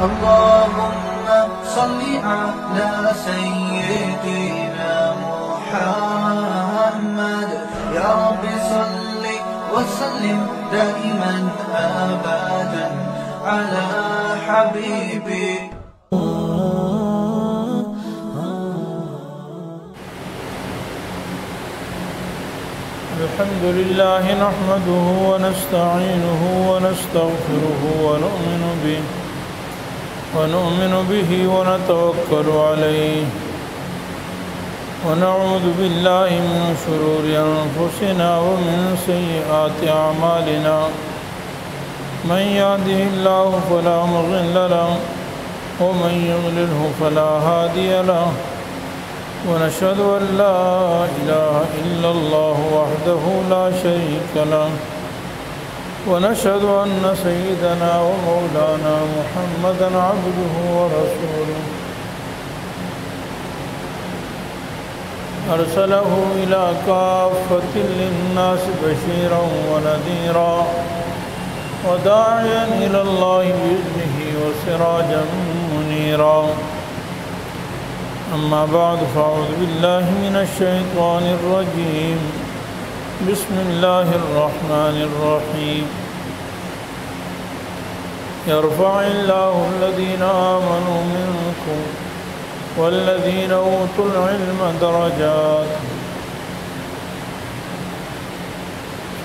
اللهم صل على سيدنا محمد يا رب صل وسلم دائما أبدا على حبيبي. الحمد لله نحمده ونستعينه ونستغفره ونؤمن به ونتوكل عليه ونعوذ بالله من شرور أنفسنا ومن سيئات أعمالنا من يهده الله فلا مضل له ومن يضلله فلا هادي له ونشهد أن لا إله إلا الله وحده لا شريك له ونشهد أن سيدنا ومولانا محمدا عبده ورسوله أرسله إلى كافة للناس بشيرا ونذيرا وداعيا إلى الله بإذنه وسراجا منيرا. أما بعد فأعوذ بالله من الشيطان الرجيم. بسم الله الرحمن الرحيم. يرفع الله الذين آمنوا منكم والذين أوتوا العلم درجات.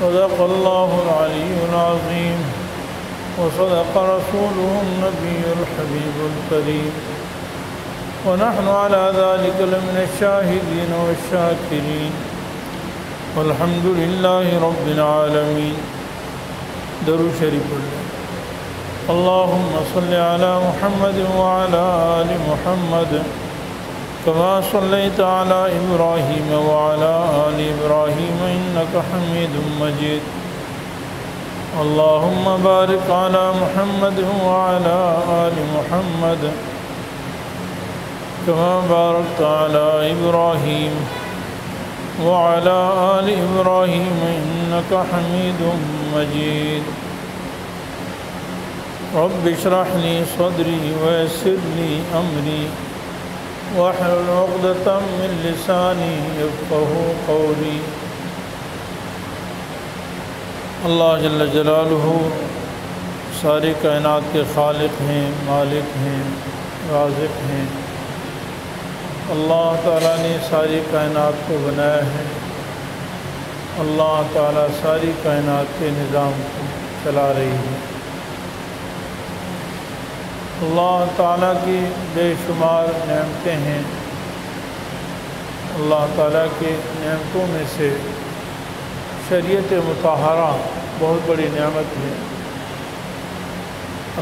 صدق الله العلي العظيم وصدق رسوله النبي الحبيب الكريم ونحن على ذلك لمن الشاهدين والشاكرين والحمد لله رب العالمين. درود شریف پڑھیں. اللهم صل على محمد وعلى آل محمد كما صليت على إبراهيم وعلى آل إبراهيم إنك حميد مجيد. اللهم بارك على محمد وعلى آل محمد كما باركت على إبراهيم وعلى آل إبراهيم إنك حميد مجيد. رب اشرح لي صدري ويسر لي أمري واحلل عقدة من لساني يفقهوا قولي. اللہ جل جلالہ ساری کائنات کے خالق ہیں، مالک ہیں، رازق ہیں. اللہ تعالیٰ نے ساری کائنات کو بنایا ہے. اللہ تعالیٰ ساری کائنات کے نظام کو چلا رہی ہے. اللہ تعالیٰ کی بے شمار نعمتیں ہیں. اللہ تعالیٰ کی نعمتوں میں سے شریعت مطہرہ بہت بڑی نعمت ہے.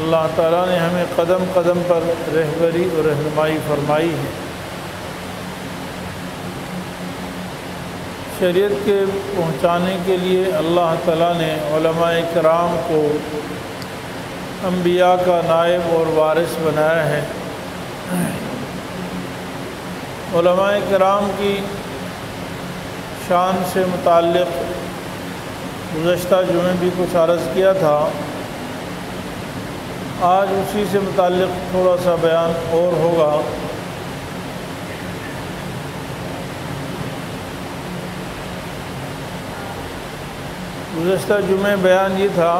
اللہ تعالیٰ نے ہمیں قدم قدم پر رہبری اور رہنمائی فرمائی ہے. شریعت کے پہنچانے کے لیے اللہ تعالیٰ نے علماء کرام کو انبیاء کا نائب اور وارث بنایا ہے. علماء کرام کی شان سے متعلق گزشتہ جمعے بھی کچھ عرض کیا تھا. آج اسی سے متعلق تھوڑا سا بیان اور ہوگا. گزشتہ جمعے بیان یہ تھا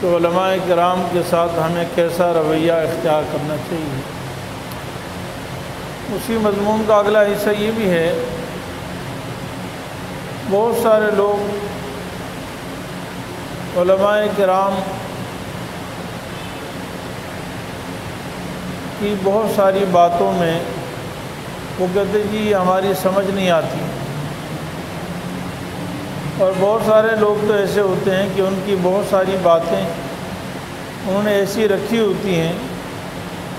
کہ علماء کرام کے ساتھ ہمیں کیسا رویہ اختیار کرنا چاہیے. اسی مضمون کا اگلا حصہ یہ بھی ہے. بہت سارے لوگ علماء کرام کی بہت ساری باتوں میں وہ کہتے جی ہماری سمجھ نہیں آتی. اور بہت سارے لوگ تو ایسے ہوتے ہیں کہ ان کی بہت ساری باتیں انہوں نے ایسی رکھی ہوتی ہیں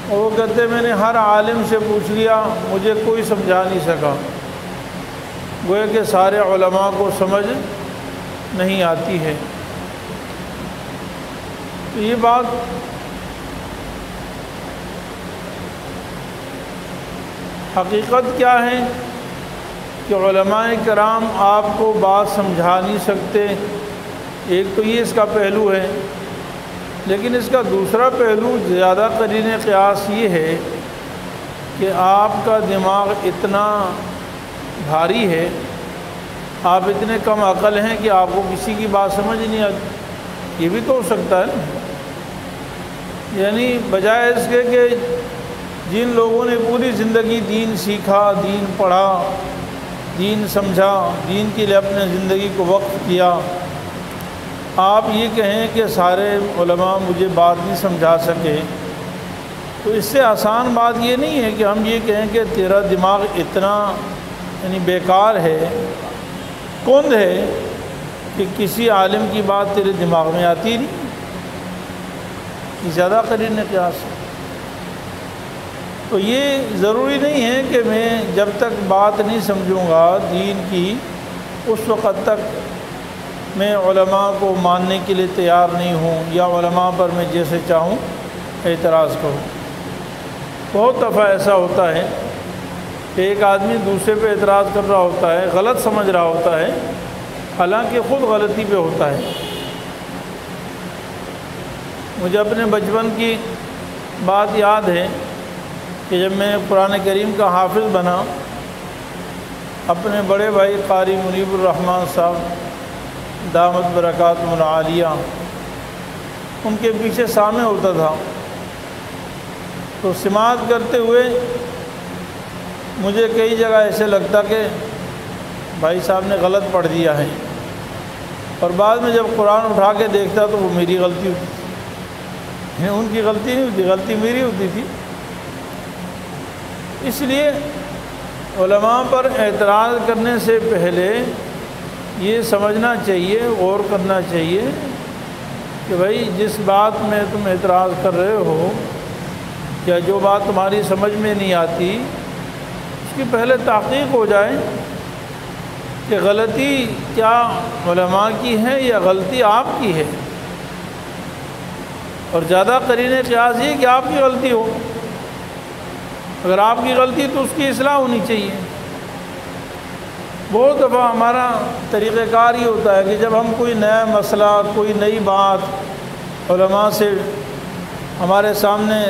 اور وہ کہتے میں نے ہر عالم سے پوچھ لیا مجھے کوئی سمجھا نہیں سکا. گویا کہ سارے علماء کو سمجھ نہیں آتی ہے. تو یہ بات حقیقت کیا ہے کہ علماء کرام آپ کو بات سمجھا نہیں سکتے. ایک تو یہ اس کا پہلو ہے لیکن اس کا دوسرا پہلو زیادہ قرین قیاس یہ ہے کہ آپ کا دماغ اتنا بھاری ہے، آپ اتنے کم عقل ہیں کہ آپ کو کسی کی بات سمجھ نہیں آتی۔ یہ بھی تو ہو سکتا ہے نا، یعنی بجائے اس کے کہ جن لوگوں نے پوری زندگی دین سیکھا، دین پڑھا، دین سمجھا، دین کے لیے اپنے زندگی کو وقف کیا، آپ یہ کہیں کہ سارے علماء مجھے بات نہیں سمجھا سکے، تو اس سے آسان بات یہ نہیں ہے کہ ہم یہ کہیں کہ تیرا دماغ اتنا یعنی بیکار ہے، کند ہے کہ کسی عالم کی بات تیرے دماغ میں آتی نہیں۔ یہ زیادہ قرین قیاس ہے۔ تو یہ ضروری نہیں ہے کہ میں جب تک بات نہیں سمجھوں گا دین کی اس وقت تک میں علماء کو ماننے کے لیے تیار نہیں ہوں یا علماء پر میں جیسے چاہوں اعتراض کروں۔ بہت دفعہ ایسا ہوتا ہے کہ ایک آدمی دوسرے پہ اعتراض کر رہا ہوتا ہے، غلط سمجھ رہا ہوتا ہے، حالانکہ خود غلطی پہ ہوتا ہے۔ مجھے اپنے بچپن کی بات یاد ہے کہ جب میں قرآن کریم کا حافظ بنا، اپنے بڑے بھائی قاری منیب الرحمن صاحب دامت برکاتہم العالیہ ان کے پیچھے سامع ہوتا تھا، تو سماعت کرتے ہوئے مجھے کئی جگہ ایسے لگتا کہ بھائی صاحب نے غلط پڑھ دیا ہے، اور بعد میں جب قرآن اٹھا کے دیکھتا تو وہ میری غلطی ہوتی تھی، ان کی غلطی نہیں ہوتی، غلطی میری ہوتی تھی۔ اس لیے علماء پر اعتراض کرنے سے پہلے یہ سمجھنا چاہیے، غور کرنا چاہیے کہ بھائی جس بات میں تم اعتراض کر رہے ہو یا جو بات تمہاری سمجھ میں نہیں آتی، اس کی پہلے تحقیق ہو جائے کہ غلطی کیا علماء کی ہے یا غلطی آپ کی ہے، اور زیادہ قرین قیاس یہ کہ آپ کی غلطی ہو۔ اگر آپ کی غلطی تو اس کی اصلاح ہونی چاہیے۔ بہت دفعہ ہمارا طریقہ کار یہ ہوتا ہے کہ جب ہم کوئی نیا مسئلہ، کوئی نئی بات علماء سے ہمارے سامنے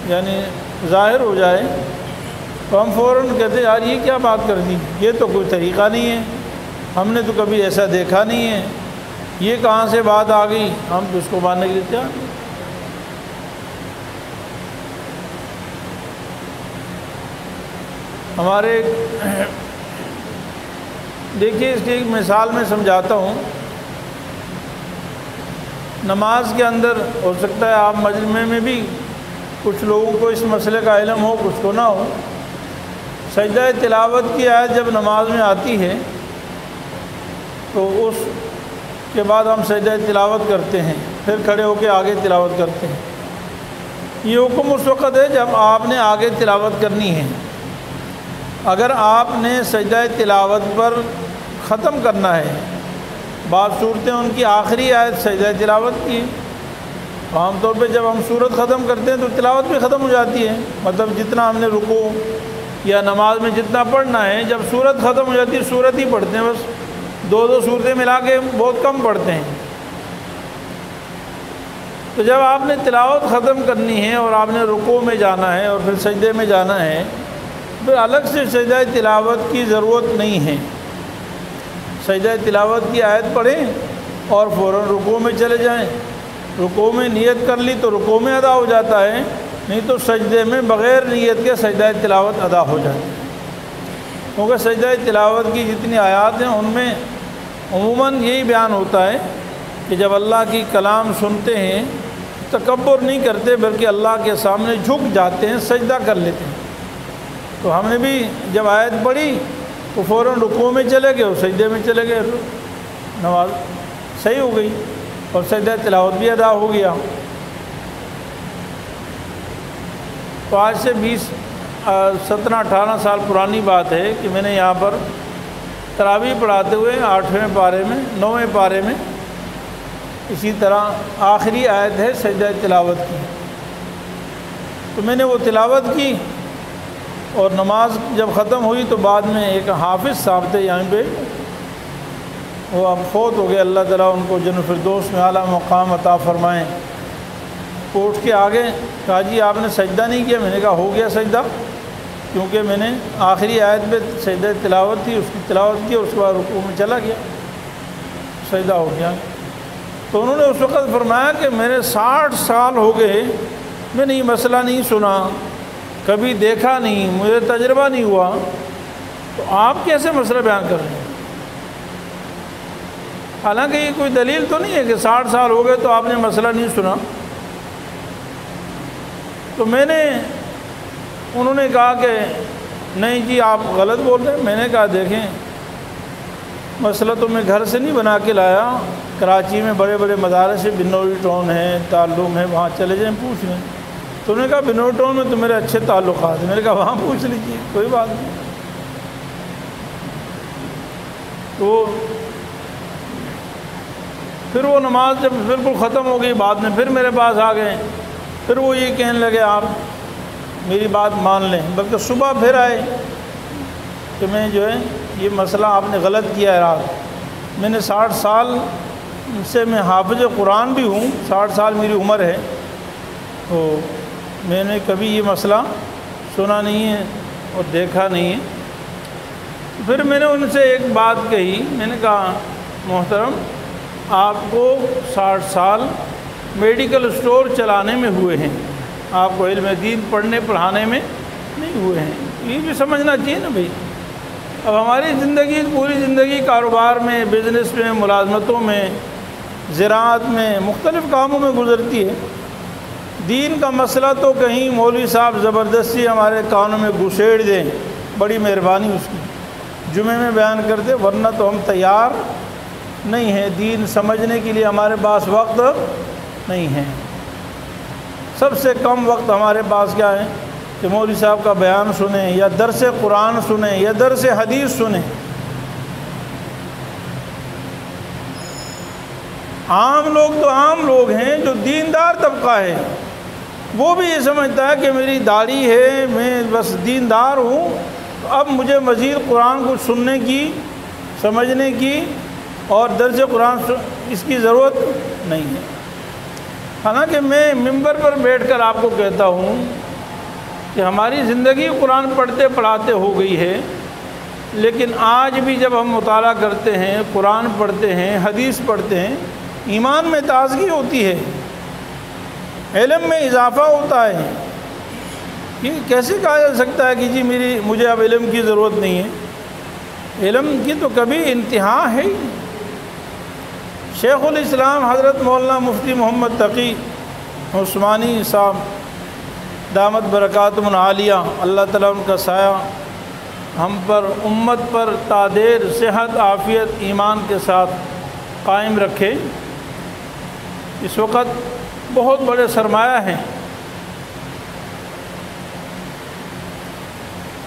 یعنی ظاہر ہو جائے تو ہم فوراً کہتے ہیں یار یہ کیا بات کر دی، یہ تو کوئی طریقہ نہیں ہے، ہم نے تو کبھی ایسا دیکھا نہیں ہے، یہ کہاں سے بات آ گئی، ہم تو اس کو ماننے کے لیے تیار نہیں۔ ہمارے دیکھیے اس کی ایک مثال میں سمجھاتا ہوں۔ نماز کے اندر ہو سکتا ہے آپ مجمع میں بھی کچھ لوگوں کو اس مسئلے کا علم ہو، کچھ کو نہ ہو۔ سجدہ تلاوت کی آیت جب نماز میں آتی ہے تو اس کے بعد ہم سجدہ تلاوت کرتے ہیں، پھر کھڑے ہو کے آگے تلاوت کرتے ہیں۔ یہ حکم اس وقت ہے جب آپ نے آگے تلاوت کرنی ہے۔ اگر آپ نے سجدہ تلاوت پر ختم کرنا ہے، بعض صورتیں ان کی آخری آیت سجدہ تلاوت کی، عام طور پہ جب ہم سورت ختم کرتے ہیں تو تلاوت بھی ختم ہو جاتی ہے، مطلب جتنا ہم نے رکوع یا نماز میں جتنا پڑھنا ہے، جب سورت ختم ہو جاتی ہے سورت ہی پڑھتے ہیں، بس دو صورتیں ملا کے بہت کم پڑھتے ہیں۔ تو جب آپ نے تلاوت ختم کرنی ہے اور آپ نے رکوع میں جانا ہے اور پھر سجدے میں جانا ہے، پھر الگ سے سجدہ تلاوت کی ضرورت نہیں ہے۔ سجدہ تلاوت کی آیت پڑھیں اور فوراً رکوع میں چلے جائیں۔ رکوع میں نیت کر لی تو رکوع میں ادا ہو جاتا ہے، نہیں تو سجدے میں بغیر نیت کے سجدہ تلاوت ادا ہو جاتی ہے۔ کیونکہ سجدہ تلاوت کی جتنی آیات ہیں ان میں عموماً یہی بیان ہوتا ہے کہ جب اللہ کی کلام سنتے ہیں تکبر نہیں کرتے بلکہ اللہ کے سامنے جھک جاتے ہیں، سجدہ کر لیتے ہیں۔ تو ہم نے بھی جب آیت پڑھی تو فوراً رکوع میں چلے گئے اور سجدے میں چلے گئے، نماز صحیح ہو گئی اور سجدہ تلاوت بھی ادا ہو گیا۔ تو آج سے 17-18 سال پرانی بات ہے کہ میں نے یہاں پر تراویح پڑھاتے ہوئے 8ویں پارے میں 9ویں پارے میں اسی طرح آخری آیت ہے سجدہ تلاوت کی، تو میں نے وہ تلاوت کی اور نماز جب ختم ہوئی تو بعد میں ایک حافظ صاحب تھے یہاں پہ، وہ اب فوت ہو گئے، اللہ تعالیٰ ان کو جنت الفردوس میں اعلیٰ مقام عطا فرمائیں۔ اٹھ کے آگے کہا جی آپ نے سجدہ نہیں کیا؟ میں نے کہا ہو گیا سجدہ، کیونکہ میں نے آخری آیت پہ سجدہ تلاوت تھی، اس کی تلاوت کی اور اس کے بعد رکوع میں چلا گیا، سجدہ ہو گیا۔ تو انہوں نے اس وقت فرمایا کہ میرے 60 سال ہو گئے، میں نے یہ مسئلہ نہیں سنا، کبھی دیکھا نہیں، مجھے تجربہ نہیں ہوا، تو آپ کیسے مسئلہ بیان کر رہے ہیں؟ حالانکہ یہ کوئی دلیل تو نہیں ہے کہ 60 سال ہو گئے تو آپ نے مسئلہ نہیں سنا۔ تو انہوں نے کہا کہ نہیں جی آپ غلط بول رہے ہیں۔ میں نے کہا دیکھیں مسئلہ تو میں گھر سے نہیں بنا کے لایا، کراچی میں بڑے بڑے مدارس بنوری ٹاؤن ہیں، تعلم ہے، وہاں چلے جائیں پوچھ لیں۔ تو انہوں نے کہا بنوری ٹاؤن میں تو میرے اچھے تعلقات ہیں۔ میں نے کہا وہاں پوچھ لیجیے، کوئی بات نہیں۔ تو پھر وہ نماز جب بالکل ختم ہو گئی، بعد میں پھر میرے پاس آ گئے، پھر وہ یہ کہنے لگے آپ میری بات مان لیں، بلکہ صبح پھر آئے کہ میں جو ہے یہ مسئلہ آپ نے غلط کیا ہے رات۔ میں نے 60 سال سے میں حافظ قرآن بھی ہوں، 60 سال میری عمر ہے، تو میں نے کبھی یہ مسئلہ سنا نہیں ہے اور دیکھا نہیں ہے۔ پھر میں نے ان سے ایک بات کہی، میں نے کہا محترم آپ کو 60 سال میڈیکل اسٹور چلانے میں ہوئے ہیں، آپ کو علم دین پڑھنے پڑھانے میں نہیں ہوئے ہیں، یہ بھی سمجھنا چاہیے نا بھائی۔ اب ہماری زندگی پوری زندگی کاروبار میں، بزنس میں، ملازمتوں میں، زراعت میں، مختلف کاموں میں گزرتی ہے۔ دین کا مسئلہ تو کہیں مولوی صاحب زبردستی ہمارے کانوں میں گھسیڑ دیں، بڑی مہربانی اس کی، جمعے میں بیان کر دے، ورنہ تو ہم تیار نہیں ہیں، دین سمجھنے کے لیے ہمارے پاس وقت نہیں ہے۔ سب سے کم وقت ہمارے پاس کیا ہے کہ مولوی صاحب کا بیان سنیں یا درس قرآن سنیں یا درس حدیث سنیں۔ عام لوگ تو عام لوگ ہیں، جو دیندار طبقہ ہے وہ بھی یہ سمجھتا ہے کہ میری داڑھی ہے، میں بس دیندار ہوں، تو اب مجھے مزید قرآن کو سننے کی، سمجھنے کی اور درس قرآن اس کی ضرورت نہیں ہے۔ حالانکہ میں ممبر پر بیٹھ کر آپ کو کہتا ہوں کہ ہماری زندگی قرآن پڑھتے پڑھاتے ہو گئی ہے، لیکن آج بھی جب ہم مطالعہ کرتے ہیں، قرآن پڑھتے ہیں، حدیث پڑھتے ہیں، ایمان میں تازگی ہوتی ہے، علم میں اضافہ ہوتا ہے۔ یہ کیسے کہا جا سکتا ہے کہ جی مجھے اب علم کی ضرورت نہیں ہے؟ علم کی تو کبھی انتہا ہے ہی۔ شیخ الاسلام حضرت مولانا مفتی محمد تقی عثمانی صاحب دامت برکاتہم العالیہ، اللہ تعالیٰ ان کا سایہ ہم پر، امت پر تا دیر صحت، عافیت، ایمان کے ساتھ قائم رکھے۔ اس وقت بہت بڑے سرمایہ ہیں۔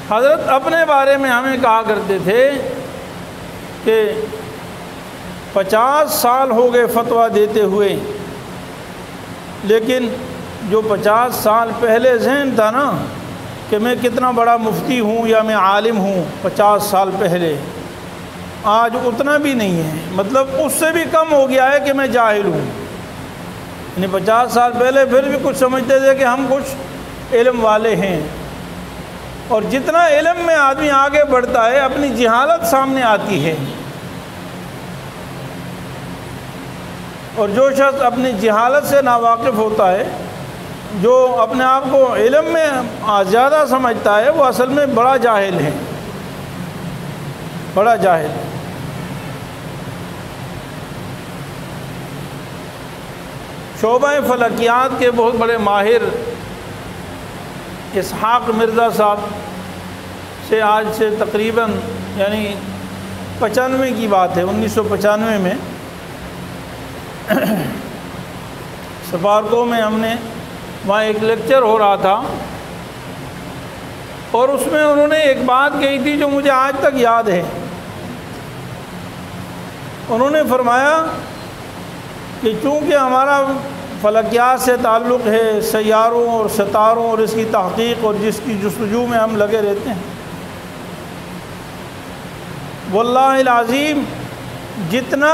حضرت اپنے بارے میں ہمیں کہا کرتے تھے کہ 50 سال ہو گئے فتویٰ دیتے ہوئے، لیکن جو 50 سال پہلے ذہن تھا نا کہ میں کتنا بڑا مفتی ہوں یا میں عالم ہوں 50 سال پہلے، آج اتنا بھی نہیں ہے، مطلب اس سے بھی کم ہو گیا ہے کہ میں جاہل ہوں۔ یعنی 50 سال پہلے پھر بھی کچھ سمجھتے تھے کہ ہم کچھ علم والے ہیں، اور جتنا علم میں آدمی آگے بڑھتا ہے اپنی جہالت سامنے آتی ہے، اور جو شخص اپنی جہالت سے ناواقف ہوتا ہے، جو اپنے آپ کو علم میں زیادہ سمجھتا ہے، وہ اصل میں بڑا جاہل ہے، بڑا جاہل ہے۔ شعبہ فلکیات کے بہت بڑے ماہر اسحاق مرزا صاحب سے آج سے تقریباً یعنی 95 کی بات ہے، 1995 میں سفارکو میں ہم نے وہاں ایک لیکچر ہو رہا تھا، اور اس میں انہوں نے ایک بات کہی تھی جو مجھے آج تک یاد ہے۔ انہوں نے فرمایا کہ چونکہ ہمارا فلکیات سے تعلق ہے، سیاروں اور ستاروں اور اس کی تحقیق اور جس کی جستجو میں ہم لگے رہتے ہیں، واللہ العظیم جتنا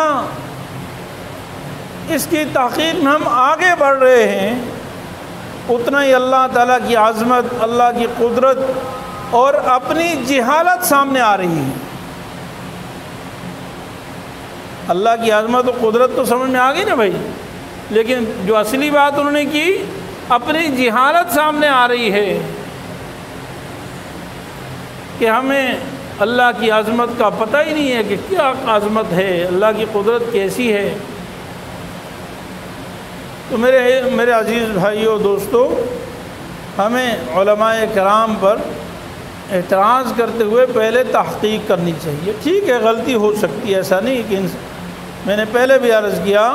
اس کی تحقیق میں ہم آگے بڑھ رہے ہیں اتنا ہی اللہ تعالیٰ کی عظمت، اللہ کی قدرت اور اپنی جہالت سامنے آ رہی ہے۔ اللہ کی عظمت و قدرت تو سمجھ میں آ گئی نا بھائی، لیکن جو اصلی بات انہوں نے کی، اپنی جہالت سامنے آ رہی ہے کہ ہمیں اللہ کی عظمت کا پتہ ہی نہیں ہے کہ کیا عظمت ہے، اللہ کی قدرت کیسی ہے۔ تو میرے عزیز بھائیو دوستو، ہمیں علماء کرام پر اعتراض کرتے ہوئے پہلے تحقیق کرنی چاہیے۔ ٹھیک ہے غلطی ہو سکتی ہے، ایسا نہیں کہ میں نے پہلے بھی عرض کیا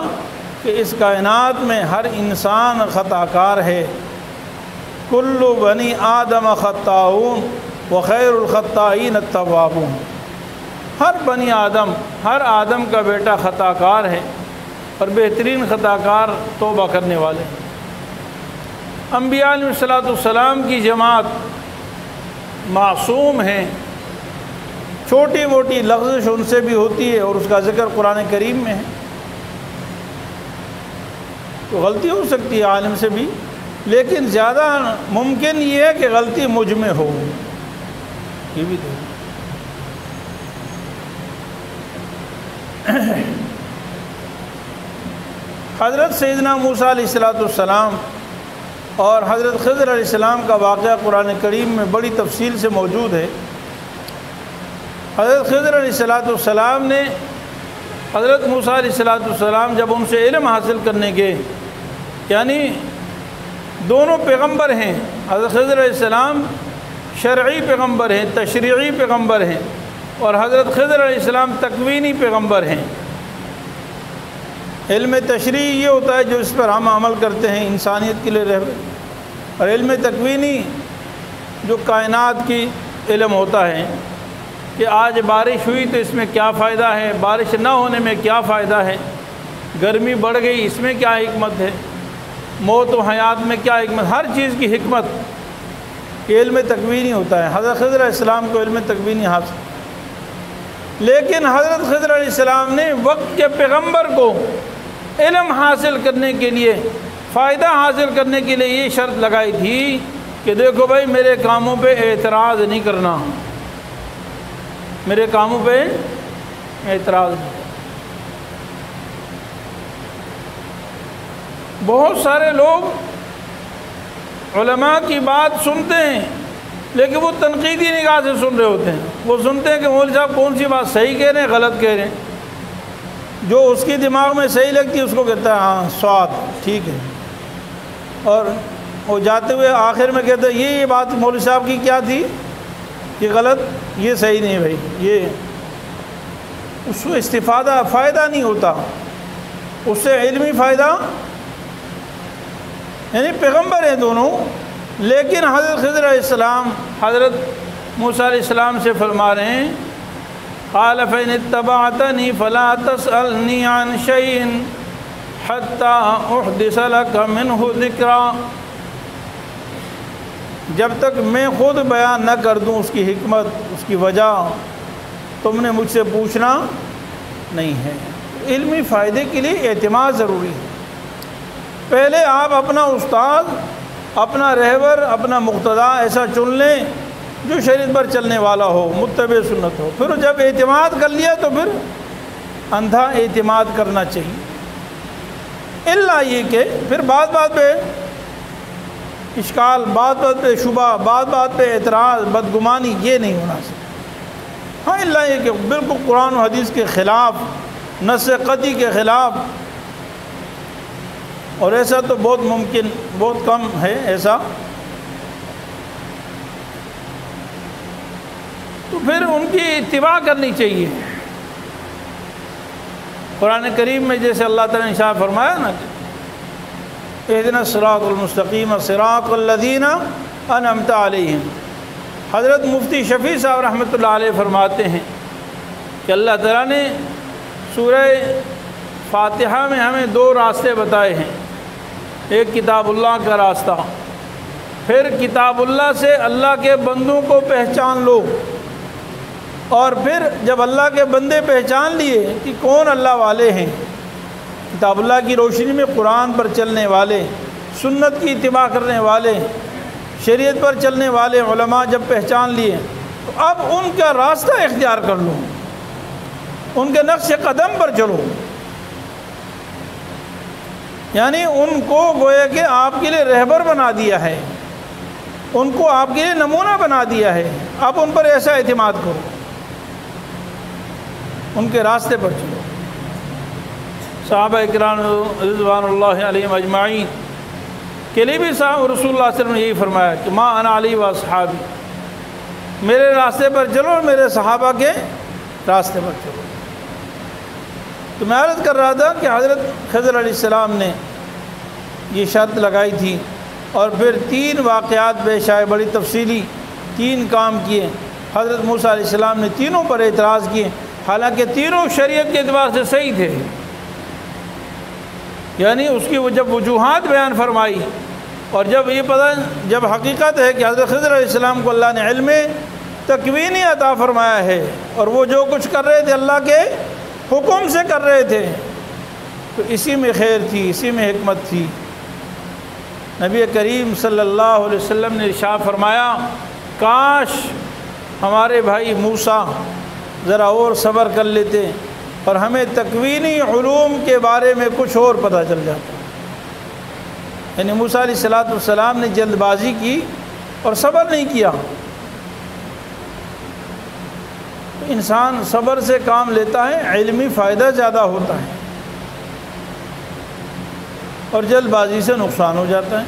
کہ اس کائنات میں ہر انسان خطا کار ہے۔ کل بنی آدم خطاؤون وخیر الخطائین التوابون۔ ہر بنی آدم، ہر آدم کا بیٹا خطا کار ہے اور بہترین خطا کار توبہ کرنے والے ہیں۔ انبیاء علیہ السلام کی جماعت معصوم ہیں، چھوٹی موٹی لغزش ان سے بھی ہوتی ہے اور اس کا ذکر قرآن کریم میں ہے، تو غلطی ہو سکتی ہے عالم سے بھی، لیکن زیادہ ممکن یہ ہے کہ غلطی مجھ میں ہو، یہ بھی تو حضرت سیدنا موسیٰ علیہ السلام اور حضرت خضر علیہ السلام کا واقعہ قرآن کریم میں بڑی تفصیل سے موجود ہے۔ حضرت خضر علیہ السلام نے حضرت موسیٰ علیہ السلام جب ان سے علم حاصل کرنے گئے، یعنی دونوں پیغمبر ہیں، حضرت خضر علیہ السلام شرعی پیغمبر ہیں، تشریعی پیغمبر ہیں، اور حضرت خضر علیہ السلام تکوینی پیغمبر ہیں۔ علم تشریعی یہ ہوتا ہے جو اس پر ہم عمل کرتے ہیں، انسانیت کے لیے رہبر، اور علم تکوینی جو کائنات کی علم ہوتا ہے کہ آج بارش ہوئی تو اس میں کیا فائدہ ہے، بارش نہ ہونے میں کیا فائدہ ہے، گرمی بڑھ گئی اس میں کیا حکمت ہے، موت و حیات میں کیا حکمت، ہر چیز کی حکمت یہ علم تکوینی ہوتا ہے۔ حضرت خضر علیہ السلام کو علم تکوینی حاصل، لیکن حضرت خضر علیہ السلام نے وقت کے پیغمبر کو علم حاصل کرنے کے لیے، فائدہ حاصل کرنے کے لیے یہ شرط لگائی تھی کہ دیکھو بھائی میرے کاموں پہ اعتراض نہیں کرنا، میرے کاموں پہ اعتراض نہیں۔ بہت سارے لوگ علماء کی بات سنتے ہیں لیکن وہ تنقیدی نگاہ سے سن رہے ہوتے ہیں، وہ سنتے ہیں کہ مولوی صاحب کون سی بات صحیح کہہ رہے ہیں غلط کہہ رہے ہیں، جو اس کی دماغ میں صحیح لگتی ہے اس کو کہتا ہے ہاں سواد ٹھیک ہے، اور وہ جاتے ہوئے آخر میں کہتا ہے یہ بات مولوی صاحب کی کیا تھی، یہ غلط، یہ صحیح نہیں بھائی، یہ اس کو استفادہ فائدہ نہیں ہوتا اس سے، علمی فائدہ، یعنی پیغمبر ہیں دونوں، لیکن حضرت خضر علیہ السلام حضرت موسیٰ علیہ السلام سے فرما رہے ہیں قال فإن اتبعتني فلا تسألني عن شيء حتى أحدث لك منه ذكرا، جب تک میں خود بیان نہ کر دوں اس کی حکمت، اس کی وجہ، تم نے مجھ سے پوچھنا نہیں ہے۔ علمی فائدے کے لیے اعتماد ضروری ہے۔ پہلے آپ اپنا استاد، اپنا رہبر، اپنا مقتدا ایسا چن لیں جو شریعت پر چلنے والا ہو، متبع سنت ہو، پھر جب اعتماد کر لیا تو پھر اندھا اعتماد کرنا چاہیے، الا یہ کہ پھر بات بات پہ اشکال، بات بات پہ شبہ، بات بات پہ اعتراض، بدگمانی، یہ نہیں ہونا چاہیے۔ ہاں الا یہ کہ بالکل قرآن و حدیث کے خلاف، نص قطعی کے خلاف، اور ایسا تو بہت ممکن، بہت کم ہے ایسا، تو پھر ان کی اتباع کرنی چاہیے۔ قرآن کریم میں جیسے اللہ تعالیٰ نے ارشاد فرمایا نا اہدنا الصراط المستقیم صراط الذین انعمت علیہم، حضرت مفتی شفیع صاحب رحمۃ اللہ علیہ فرماتے ہیں کہ اللہ تعالیٰ نے سورہ فاتحہ میں ہمیں دو راستے بتائے ہیں، ایک کتاب اللہ کا راستہ، پھر کتاب اللہ سے اللہ کے بندوں کو پہچان لو، اور پھر جب اللہ کے بندے پہچان لیے کہ کون اللہ والے ہیں، کتاب اللہ کی روشنی میں قرآن پر چلنے والے، سنت کی اتباع کرنے والے، شریعت پر چلنے والے علماء جب پہچان لیے تو اب ان کا راستہ اختیار کر لو، ان کے نقش قدم پر چلو، یعنی ان کو گویا کہ آپ کے لیے رہبر بنا دیا ہے، ان کو آپ کے لیے نمونہ بنا دیا ہے، اب ان پر ایسا اعتماد کرو، ان کے راستے پر چلو۔ صحابہ اکرام رضوان اللہ علیہم اجمعین کے لیے بھی رسول اللہ صلی اللہ علیہ وسلم نے یہی فرمایا کہ ما انا علی و اصحابی، میرے راستے پر چلو اور میرے صحابہ کے راستے پر چلو۔ تو میں عرض کر رہا تھا کہ حضرت خضر علیہ السلام نے یہ شرط لگائی تھی اور پھر 3 واقعات پیش آئے، بڑی تفصیلی 3 کام کیے۔ حضرت موسیٰ علیہ السلام نے تینوں پر اعتراض کیے، حالانکہ تینوں شریعت کے اعتبار سے صحیح تھے، یعنی اس کی جب وجوہات بیان فرمائی اور جب حقیقت ہے کہ حضرت خضر علیہ السلام کو اللہ نے علم تکوینی عطا فرمایا ہے اور وہ جو کچھ کر رہے تھے اللہ کے حکم سے کر رہے تھے، تو اسی میں خیر تھی، اسی میں حکمت تھی۔ نبی کریم صلی اللہ علیہ وسلم نے ارشاد فرمایا کاش ہمارے بھائی موسیٰ ذرا اور صبر کر لیتے اور ہمیں تکوینی علوم کے بارے میں کچھ اور پتہ چل جاتا، یعنی موسیٰ علیہ السلام نے جلد بازی کی اور صبر نہیں کیا۔ انسان صبر سے کام لیتا ہے، علمی فائدہ زیادہ ہوتا ہے، اور جلد بازی سے نقصان ہو جاتا ہے۔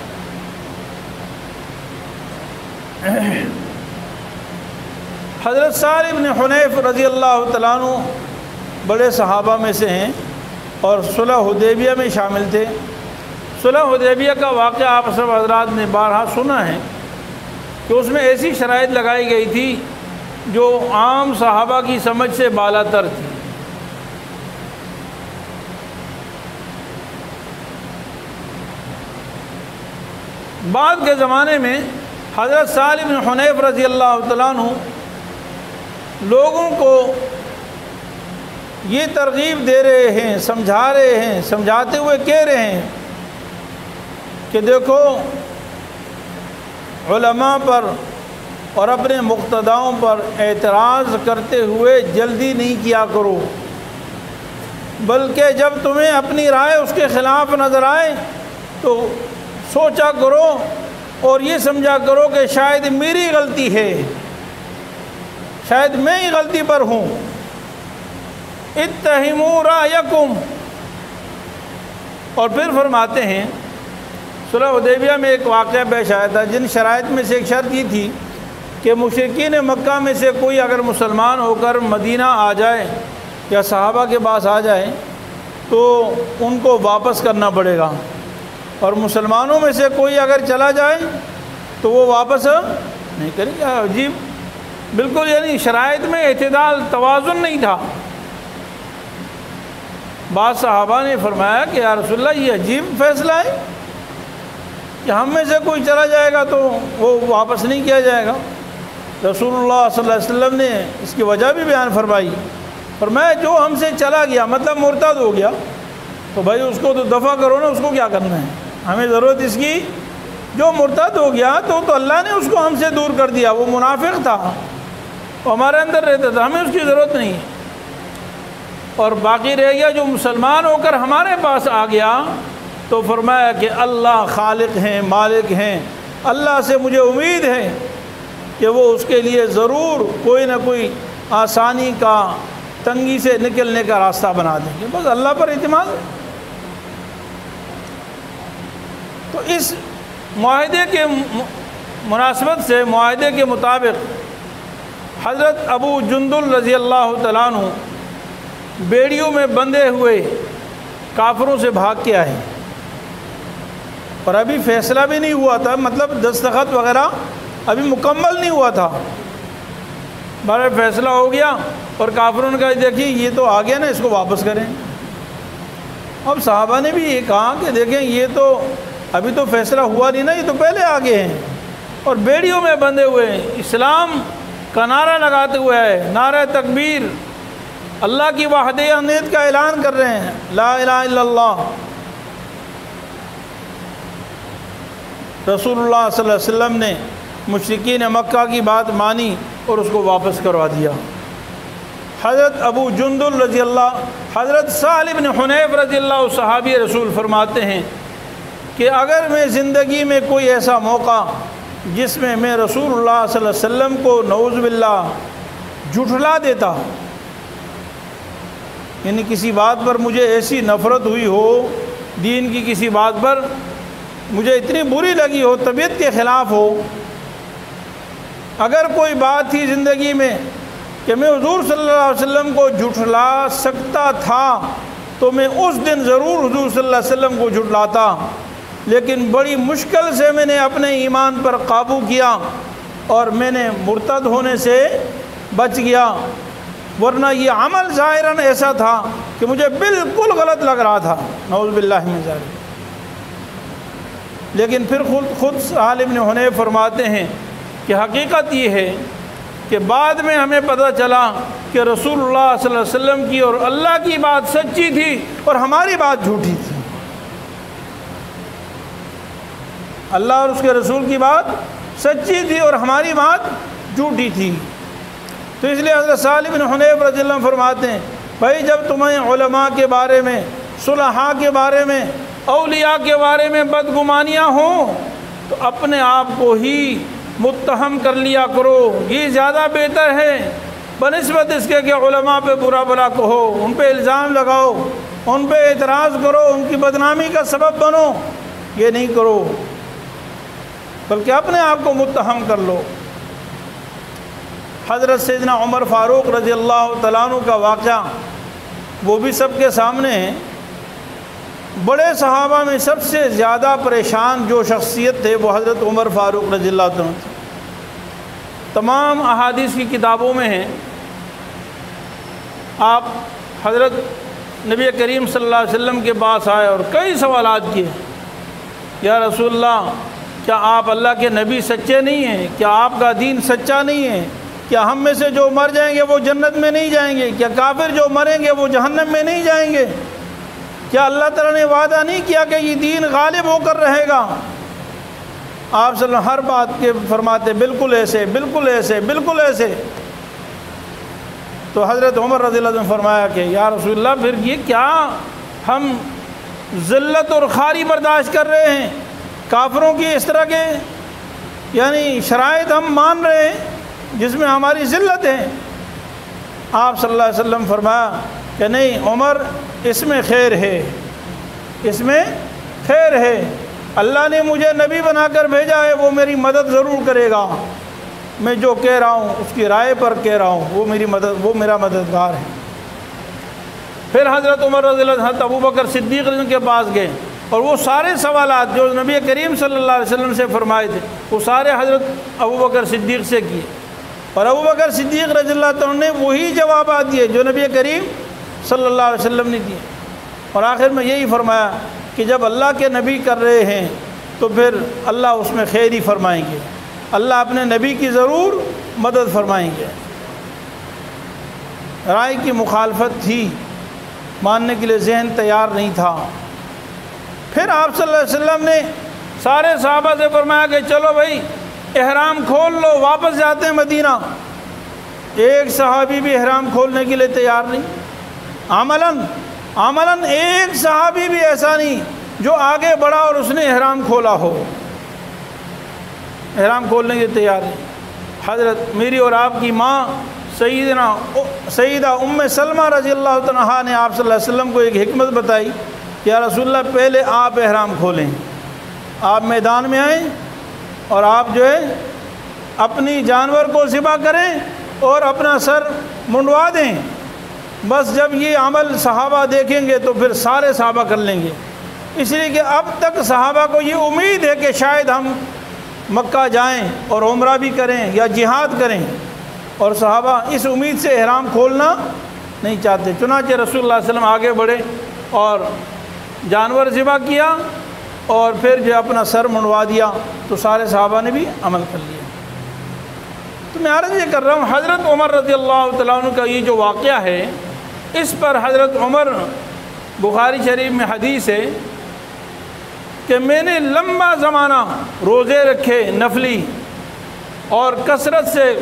حضرت سعد بن حنیف رضی اللہ تعالیٰ عنہ بڑے صحابہ میں سے ہیں اور صلح حدیبیہ میں شامل تھے۔ صلح حدیبیہ کا واقعہ آپ سب حضرات نے بارہا سنا ہے کہ اس میں ایسی شرائط لگائی گئی تھی جو عام صحابہ کی سمجھ سے بالا تر تھی۔ بعد کے زمانے میں حضرت سعد بن حنیف رضی اللہ تعالیٰ عنہ لوگوں کو یہ ترغیب دے رہے ہیں، سمجھا رہے ہیں، سمجھاتے ہوئے کہہ رہے ہیں کہ دیکھو علماء پر اور اپنے مقتداؤں پر اعتراض کرتے ہوئے جلدی نہیں کیا کرو، بلکہ جب تمہیں اپنی رائے اس کے خلاف نظر آئے تو سوچا کرو اور یہ سمجھا کرو کہ شاید میری غلطی ہے، شاید میں ہی غلطی پر ہوں۔ اتہموا رأیکم، اور پھر فرماتے ہیں صلح حدیبیہ میں ایک واقعہ پیش آیا تھا، جن شرائط میں سے ایک شرط یہ تھی کہ مشرکین مکہ میں سے کوئی اگر مسلمان ہو کر مدینہ آ جائے یا صحابہ کے پاس آ جائے تو ان کو واپس کرنا پڑے گا، اور مسلمانوں میں سے کوئی اگر چلا جائے تو وہ واپس نہیں کرے گا۔ عجیب، بالکل یعنی شرائط میں اعتدال، توازن نہیں تھا۔ بعض صحابہ نے فرمایا کہ یا رسول اللہ یہ عجیب فیصلہ ہے کہ ہم میں سے کوئی چلا جائے گا تو وہ واپس نہیں کیا جائے گا۔ رسول اللہ صلی اللہ علیہ وسلم نے اس کی وجہ بھی بیان فرمائی، فرمایا جو ہم سے چلا گیا مطلب مرتد ہو گیا تو بھائی اس کو تو دفع کرو نا، اس کو کیا کرنا ہے، ہمیں ضرورت اس کی، جو مرتد ہو گیا تو اللہ نے اس کو ہم سے دور کر دیا، وہ منافق تھا، وہ ہمارے اندر رہتا تھا، ہمیں اس کی ضرورت نہیں ہے، اور باقی رہ گیا جو مسلمان ہو کر ہمارے پاس آ گیا تو فرمایا کہ اللہ خالق ہیں، مالک ہیں، اللہ سے مجھے امید ہے کہ وہ اس کے لیے ضرور کوئی نہ کوئی آسانی کا، تنگی سے نکلنے کا راستہ بنا دیں گے، بس اللہ پر اعتماد ہے۔ تو اس معاہدے کے مناسبت سے، معاہدے کے مطابق حضرت ابو جندل رضی اللہ تعالیٰ عنہ بیڑیوں میں بندھے ہوئے کافروں سے بھاگ کے آئے، اور ابھی فیصلہ بھی نہیں ہوا تھا، مطلب دستخط وغیرہ ابھی مکمل نہیں ہوا تھا، بارے فیصلہ ہو گیا اور کافروں نے کہا دیکھیے یہ تو آ گیا نا، اس کو واپس کریں۔ اب صحابہ نے بھی یہ کہا کہ دیکھیں یہ تو ابھی تو فیصلہ ہوا نہیں نا، یہ تو پہلے آ گئے ہیں اور بیڑیوں میں بندھے ہوئے ہیں، اسلام کا نعرہ لگاتے ہوئے ہے، نعرہ تکبیر، اللہ کی وحدانیت کا اعلان کر رہے ہیں، لا الہ الا اللہ۔ رسول اللہ صلی اللہ علیہ وسلم نے مشرکین مکہ کی بات مانی اور اس کو واپس کروا دیا۔ حضرت ابو جندل رضی اللہ، حضرت سہل بن حنیف رضی اللہ صحابی رسول فرماتے ہیں کہ اگر میں زندگی میں کوئی ایسا موقع جس میں رسول اللہ صلی اللہ علیہ وسلم کو نعوذ باللہ جھٹلا دیتا، یعنی کسی بات پر مجھے ایسی نفرت ہوئی ہو، دین کی کسی بات پر مجھے اتنی بری لگی ہو، طبیعت کے خلاف ہو، اگر کوئی بات تھی زندگی میں کہ میں حضور صلی اللہ علیہ وسلم کو جھٹلا سکتا تھا تو میں اس دن ضرور حضور صلی اللہ علیہ وسلم کو جھٹلاتا، لیکن بڑی مشکل سے میں نے اپنے ایمان پر قابو کیا اور میں نے مرتد ہونے سے بچ گیا، ورنہ یہ عمل ظاہراً ایسا تھا کہ مجھے بالکل غلط لگ رہا تھا، نعوذ باللہ من ذالک۔ لیکن پھر خود سہل بن حنیف فرماتے ہیں کہ حقیقت یہ ہے کہ بعد میں ہمیں پتہ چلا کہ رسول اللہ صلی اللہ علیہ وسلم کی اور اللہ کی بات سچی تھی اور ہماری بات جھوٹی تھی، اللہ اور اس کے رسول کی بات سچی تھی اور ہماری بات جھوٹی تھی۔ تو اس لیے حضرت سہل بن حنیف رضی اللہ عنہ فرماتے ہیں بھائی جب تمہیں علماء کے بارے میں، صلحاء کے بارے میں، اولیاء کے بارے میں بدگمانیاں ہوں تو اپنے آپ کو ہی متہم کر لیا کرو، یہ زیادہ بہتر ہے بنسبت اس کے کہ علماء پہ برا بھلا کہو، ان پہ الزام لگاؤ، ان پہ اعتراض کرو، ان کی بدنامی کا سبب بنو، یہ نہیں کرو، بلکہ اپنے آپ کو متہم کر لو۔ حضرت سیدنا عمر فاروق رضی اللہ تعالیٰ عنہ کا واقعہ وہ بھی سب کے سامنے ہے۔ بڑے صحابہ میں سب سے زیادہ پریشان جو شخصیت تھے وہ حضرت عمر فاروق رضی اللہ عنہ تھے۔ تمام احادیث کی کتابوں میں ہیں، آپ حضرت نبی کریم صلی اللہ علیہ وسلم کے پاس آئے اور کئی سوالات کیے، یا رسول اللہ کیا آپ اللہ کے نبی سچے نہیں ہیں؟ کیا آپ کا دین سچا نہیں ہے؟ کیا ہم میں سے جو مر جائیں گے وہ جنت میں نہیں جائیں گے؟ کیا کافر جو مریں گے وہ جہنم میں نہیں جائیں گے؟ کیا اللہ تعالیٰ نے وعدہ نہیں کیا کہ یہ دین غالب ہو کر رہے گا؟ آپ صلی اللہ علیہ وسلم ہر بات کے فرماتے بالکل ایسے، بالکل ایسے، بالکل ایسے۔ تو حضرت عمر رضی اللہ عنہ نے فرمایا کہ یا رسول اللہ پھر یہ کیا ہم ذلت اور خواری برداشت کر رہے ہیں؟ کافروں کی اس طرح کے یعنی شرائط ہم مان رہے ہیں جس میں ہماری ذلت ہے۔ آپ صلی اللہ علیہ وسلم فرمایا کہ نہیں عمر، اس میں خیر ہے، اس میں خیر ہے، اللہ نے مجھے نبی بنا کر بھیجا ہے، وہ میری مدد ضرور کرے گا، میں جو کہہ رہا ہوں اس کی رائے پر کہہ رہا ہوں، وہ میرا مددگار ہے۔ پھر حضرت عمر رضی اللہ عنہ حضرت ابوبکر صدیق رضی اللہ عنہ کے پاس گئے اور وہ سارے سوالات جو نبی کریم صلی اللہ علیہ وسلم سے فرمائے تھے وہ سارے حضرت ابوبکر صدیق سے کیے، اور ابوبکر صدیق رضی اللہ عنہ نے وہی جوابات دیے جو نبی کریم صلی اللہ علیہ وسلم نے دیے، اور آخر میں یہی فرمایا کہ جب اللہ کے نبی کر رہے ہیں تو پھر اللہ اس میں خیر ہی فرمائیں گے، اللہ اپنے نبی کی ضرور مدد فرمائیں گے۔ رائے کی مخالفت تھی، ماننے کے لیے ذہن تیار نہیں تھا۔ پھر آپ صلی اللہ علیہ وسلم نے سارے صحابہ سے فرمایا کہ چلو بھائی احرام کھول لو، واپس جاتے ہیں مدینہ۔ ایک صحابی بھی احرام کھولنے کے لیے تیار نہیں، عملاً ایک صحابی بھی ایسا نہیں جو آگے بڑھا اور اس نے احرام کھولا ہو، احرام کھولنے کے لیے تیار نہیں۔ حضرت میری اور آپ کی ماں سیدہ ام سلمہ رضی اللہ عنہا نے آپ صلی اللہ علیہ وسلم کو ایک حکمت بتائی کہ یا رسول اللہ پہلے آپ احرام کھولیں، آپ میدان میں آئیں اور آپ جو ہے اپنی جانور کو ذبح کریں اور اپنا سر منڈوا دیں، بس جب یہ عمل صحابہ دیکھیں گے تو پھر سارے صحابہ کر لیں گے۔ اس لیے کہ اب تک صحابہ کو یہ امید ہے کہ شاید ہم مکہ جائیں اور عمرہ بھی کریں یا جہاد کریں، اور صحابہ اس امید سے احرام کھولنا نہیں چاہتے۔ چنانچہ رسول اللہ صلی اللہ علیہ وسلم آگے بڑھے اور جانور ذبح کیا اور پھر جو اپنا سر منڈوا دیا، تو سارے صحابہ نے بھی عمل کر لیا۔ تو میں عرض یہ کر رہا ہوں، حضرت عمر رضی اللہ تعالیٰ عنہ کا یہ جو واقعہ ہے، اس پر حضرت عمر، بخاری شریف میں حدیث ہے کہ میں نے لمبا زمانہ روزے رکھے نفلی اور کثرت سے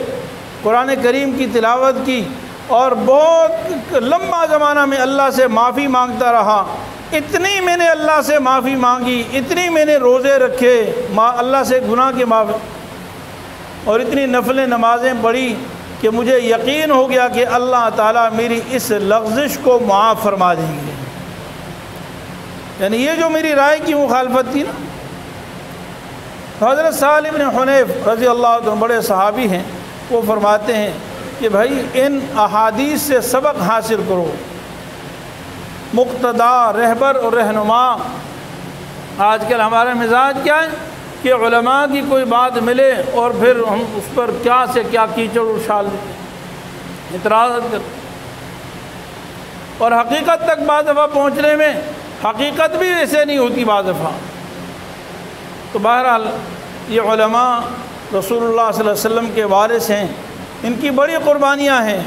قرآن کریم کی تلاوت کی، اور بہت لمبا زمانہ میں اللہ سے معافی مانگتا رہا، اتنی میں نے اللہ سے معافی مانگی، اتنی میں نے روزے رکھے اللہ سے گناہ کے معافی، اور اتنی نفل نمازیں پڑھی کہ مجھے یقین ہو گیا کہ اللہ تعالیٰ میری اس لغزش کو معاف فرما دیں گے۔ یعنی یہ جو میری رائے کی مخالفت تھی نا، حضرت سہل بن حنیف رضی اللہ عنہ بڑے صحابی ہیں، وہ فرماتے ہیں کہ بھائی ان احادیث سے سبق حاصل کرو، مقتدا، رہبر اور رہنما۔ آج کل ہمارا مزاج کیا ہے کہ علماء کی کوئی بات ملے اور پھر ہم اس پر کیا سے کیا کیچڑ اچھال دیتے ہیں، اعتراض کرتے ہیں، اور حقیقت تک بعض دفعہ پہنچنے میں حقیقت بھی ایسے نہیں ہوتی بعض دفعہ۔ تو بہرحال یہ علماء رسول اللہ صلی اللہ علیہ وسلم کے وارث ہیں، ان کی بڑی قربانیاں ہیں،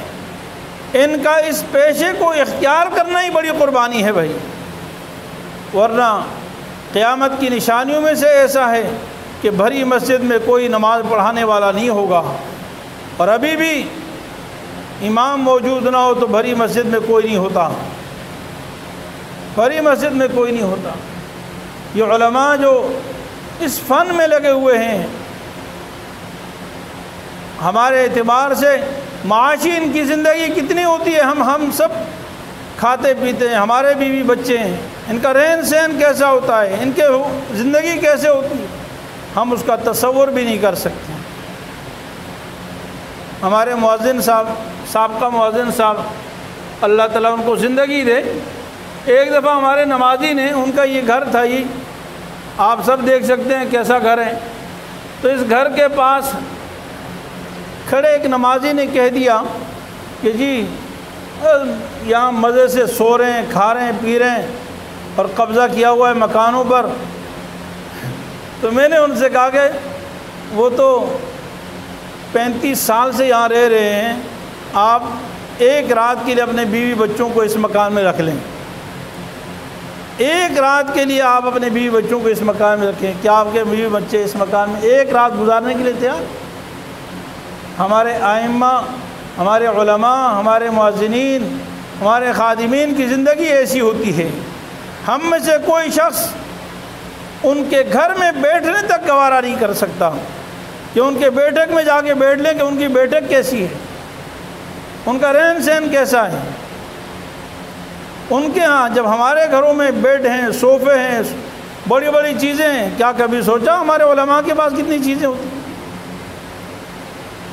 ان کا اس پیشے کو اختیار کرنا ہی بڑی قربانی ہے بھائی، ورنہ قیامت کی نشانیوں میں سے ایسا ہے کہ بھری مسجد میں کوئی نماز پڑھانے والا نہیں ہوگا، اور ابھی بھی امام موجود نہ ہو تو بھری مسجد میں کوئی نہیں ہوتا، بھری مسجد میں کوئی نہیں ہوتا۔ یہ علماء جو اس فن میں لگے ہوئے ہیں، ہمارے اعتبار سے معاشی ان کی زندگی کتنی ہوتی ہے، ہم سب کھاتے پیتے ہیں، ہمارے بیوی بچے ہیں، ان کا رہن سہن کیسا ہوتا ہے، ان کے زندگی کیسے ہوتی ہے، ہم اس کا تصور بھی نہیں کر سکتے۔ ہمارے مؤذن صاحب، سابقہ مؤذن صاحب، اللہ تعالیٰ ان کو زندگی دے، ایک دفعہ ہمارے نمازی نے، ان کا یہ گھر تھا، یہ آپ سب دیکھ سکتے ہیں کیسا گھر ہے، تو اس گھر کے پاس کھڑے ایک نمازی نے کہہ دیا کہ جی یہاں مزے سے سو رہے ہیں، کھا رہے ہیں، پی رہے ہیں، اور قبضہ کیا ہوا ہے مکانوں پر۔ تو میں نے ان سے کہا کہ وہ تو 35 سال سے یہاں رہ رہے ہیں، آپ ایک رات کے لیے اپنے بیوی بچوں کو اس مکان میں رکھ لیں، ایک رات کے لیے آپ اپنے بیوی بچوں کو اس مکان میں رکھیں، کیا آپ کے بیوی بچے اس مکان میں ایک رات گزارنے کے لیے تیار؟ ہمارے ائمہ، ہمارے علماء، ہمارے مؤذنین، ہمارے خادمین کی زندگی ایسی ہوتی ہے۔ ہم میں سے کوئی شخص ان کے گھر میں بیٹھنے تک گوارا نہیں کر سکتا کہ ان کے بیٹھک میں جا کے بیٹھ لیں کہ ان کی بیٹھک کیسی ہے، ان کا رہن سہن کیسا ہے۔ ان کے ہاں جب ہمارے گھروں میں بیڈ ہیں، صوفے ہیں، بڑی بڑی چیزیں ہیں، کیا کبھی سوچا ہمارے علماء کے پاس کتنی چیزیں ہوتی ہیں؟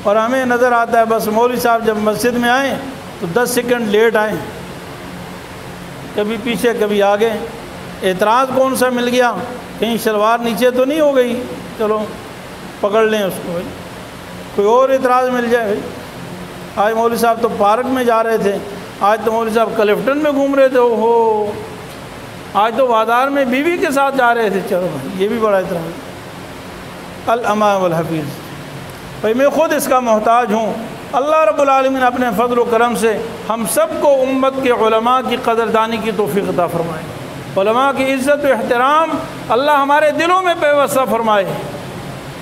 اور ہمیں نظر آتا ہے بس مولوی صاحب جب مسجد میں آئیں تو 10 سیکنڈ لیٹ آئیں، کبھی پیچھے کبھی آگے، اعتراض کون سا مل گیا، کہیں شلوار نیچے تو نہیں ہو گئی، چلو پکڑ لیں اس کو بھائی، کوئی اور اعتراض مل جائے بھائی۔ آج مولوی صاحب تو پارک میں جا رہے تھے، آج تو مولوی صاحب کلفٹن میں گھوم رہے تھے، اوہو آج تو بازار میں بیوی کے ساتھ جا رہے تھے، چلو بھائی یہ بھی بڑا اعتراض۔ الامان والحفیظ، بھائی میں خود اس کا محتاج ہوں۔ اللہ رب العالمین اپنے فضل و کرم سے ہم سب کو امت کے علماء کی قدردانی کی توفیق عطا فرمائے، علماء کی عزت و احترام اللہ ہمارے دلوں میں پیوستہ فرمائے۔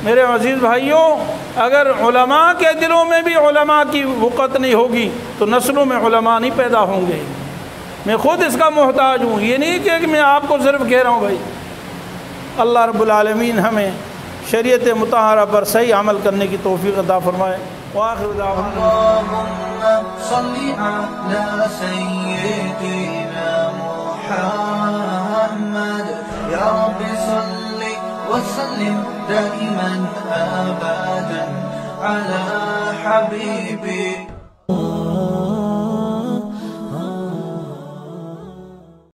میرے عزیز بھائیوں، اگر علماء کے دلوں میں بھی علماء کی وقت نہیں ہوگی تو نسلوں میں علماء نہیں پیدا ہوں گے۔ میں خود اس کا محتاج ہوں، یہ نہیں کہ میں آپ کو صرف کہہ رہا ہوں بھائی۔ اللہ رب العالمین ہمیں شریعت مطہرہ پر صحیح عمل کرنے کی توفیق عطا فرمائے۔ وآخر دعوانا اللهم صل على سيدنا محمد يا رب صل وسلم دائما أبدا على حبيبي